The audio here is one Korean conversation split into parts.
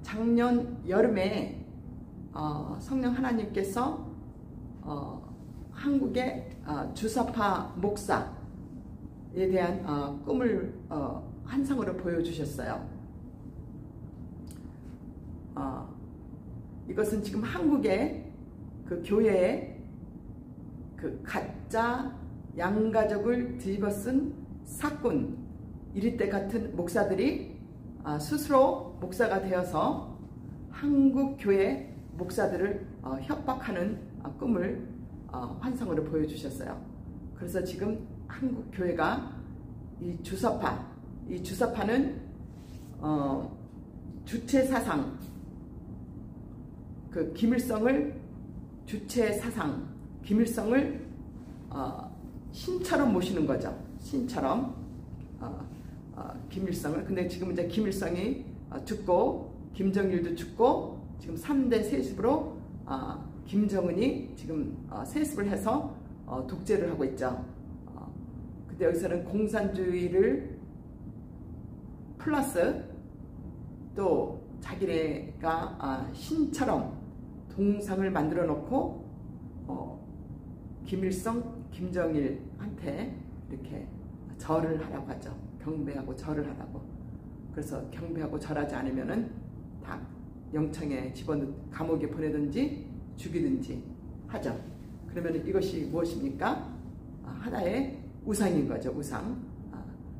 작년 여름에 성령 하나님께서 한국의 주사파 목사에 대한 꿈을 환상으로 보여주셨어요. 이것은 지금 한국의 그 교회에 그 가짜 양가족을 뒤집어쓴 사꾼 이리때 같은 목사들이 스스로 목사가 되어서 한국 교회 목사들을 협박하는 꿈을 환상으로 보여주셨어요. 그래서 지금 한국 교회가 이 주사파는 주체사상, 그 김일성을 주체사상, 김일성을 신처럼 모시는 거죠. 신처럼 김일성을. 근데 지금 이제 김일성이 죽고 김정일도 죽고 지금 3대 세습으로 김정은이 지금 세습을 해서 독재를 하고 있죠. 근데 여기서는 공산주의를 플러스 또 자기네가 신처럼 동상을 만들어 놓고 김일성, 김정일한테 이렇게 절을 하라고 하죠. 경배하고 절을 하라고. 그래서 경배하고 절하지 않으면은 다 영창에 감옥에 보내든지 죽이든지 하죠. 그러면 이것이 무엇입니까? 하나의 우상인 거죠. 우상.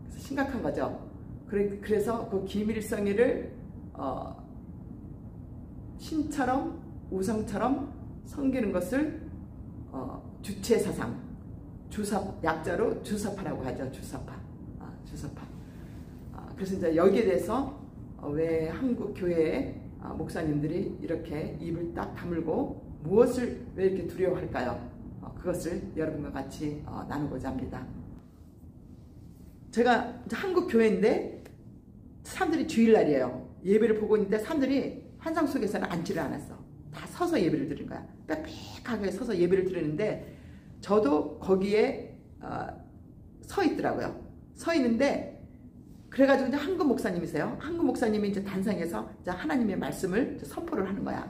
그래서 심각한 거죠. 그래서 그 김일성이를 신처럼 우상처럼 섬기는 것을 주체사상, 약자로 주사파라고 하죠. 주사파. 그래서 이제 여기에 대해서 왜 한국 교회의 목사님들이 이렇게 입을 딱 다물고 무엇을 왜 이렇게 두려워할까요? 그것을 여러분과 같이 나누고자 합니다. 제가 이제 한국 교회인데 사람들이 주일날이에요. 예배를 보고 있는데 사람들이 환상 속에서는 앉지를 않았어. 다 서서 예배를 드린 거야. 빽빽하게 서서 예배를 드리는데 저도 거기에 서 있더라고요. 서 있는데 그래가지고 이제 한국 목사님이세요. 한국 목사님이 이제 단상에서 이제 하나님의 말씀을 선포를 하는 거야.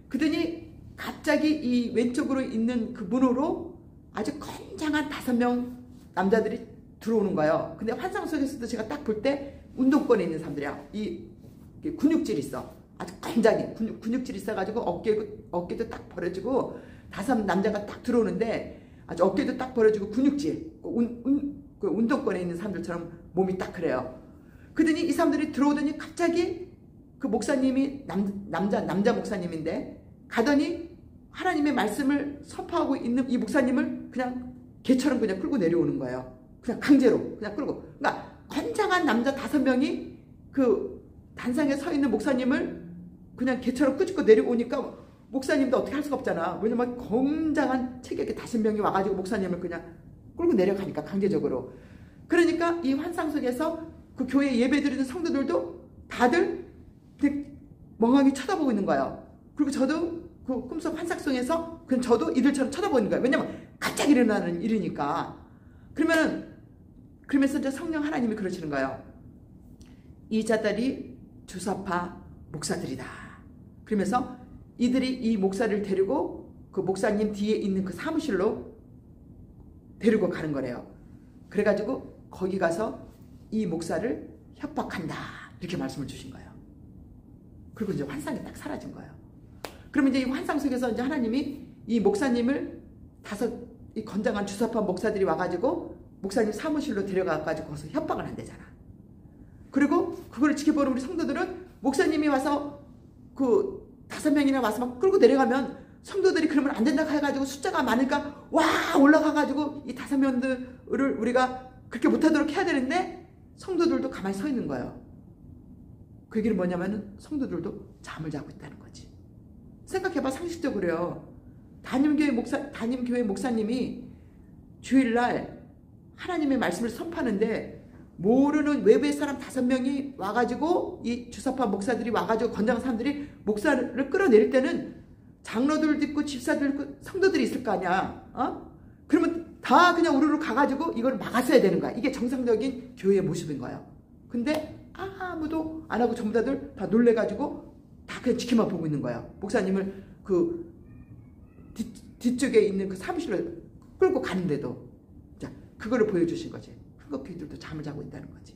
그러더니 갑자기 이 왼쪽으로 있는 그 문으로 아주 건장한 5명 남자들이 들어오는 거예요. 근데 환상 속에서도 제가 딱 볼 때 운동권에 있는 사람들이야. 이 근육질이 있어. 아주 건장해. 근육질이 있어가지고 어깨도 딱 벌어지고 5 남자가 딱 들어오는데 아주 어깨도 딱 벌어지고 근육질. 그 운동권에 있는 사람들처럼 몸이 딱 그래요. 그러더니 이 사람들이 들어오더니 갑자기 그 목사님이 남자 목사님인데 가더니 하나님의 말씀을 선포하고 있는 이 목사님을 그냥 개처럼 그냥 끌고 내려오는 거예요. 그냥 강제로 그냥 끌고. 그러니까 건장한 남자 5명이 그 단상에 서 있는 목사님을 그냥 개처럼 끄집고 내려오니까 목사님도 어떻게 할 수가 없잖아. 왜냐면 건장한 체격의 5명이 와가지고 목사님을 그냥 끌고 내려가니까 강제적으로. 그러니까 이 환상 속에서 그 교회 예배드리는 성도들도 다들 멍하게 쳐다보고 있는 거예요. 그리고 저도 그 꿈속 환상 속에서 그냥 저도 이들처럼 쳐다보는 거예요. 왜냐면 갑자기 일어나는 일이니까. 그러면서 이제 성령 하나님이 그러시는 거예요. 이 자들이 주사파 목사들이다. 그러면서 이들이 이 목사를 데리고 그 목사님 뒤에 있는 그 사무실로 데리고 가는 거래요. 그래가지고 거기 가서 이 목사를 협박한다. 이렇게 말씀을 주신 거예요. 그리고 이제 환상이 딱 사라진 거예요. 그러면 이제 이 환상 속에서 이제 하나님이 이 목사님을 이 건장한 주사파 목사들이 와가지고 목사님 사무실로 데려가가지고 거기서 협박을 한대잖아. 그리고 그걸 지켜보는 우리 성도들은 목사님이 와서 그 5명이나 와서 막 끌고 내려가면 성도들이 그러면 안 된다고 해가지고 숫자가 많으니까 와 올라가가지고 이 5명들을 우리가 그렇게 못하도록 해야 되는데 성도들도 가만히 서 있는 거예요. 그 얘기는 뭐냐면은 성도들도 잠을 자고 있다는 거지. 생각해봐. 상식적으로요. 담임교회 목사님이 주일날 하나님의 말씀을 선포하는데 모르는 외부의 사람 5명이 와가지고 이 주사파 목사들이 와가지고 건장한 사람들이 목사를 끌어내릴 때는 장로들도 있고 집사들도 있고 성도들이 있을 거 아니야. 그러면 다 그냥 우르르 가가지고 이걸 막았어야 되는 거야. 이게 정상적인 교회의 모습인 거예요. 근데 아무도 안 하고 전부 다들 다 놀래가지고 다 그냥 지켜만 보고 있는 거야. 목사님을 그 뒤쪽에 있는 그 사무실로 끌고 가는데도. 자, 그거를 보여주신 거지. 한국 교회들도 잠을 자고 있다는 거지.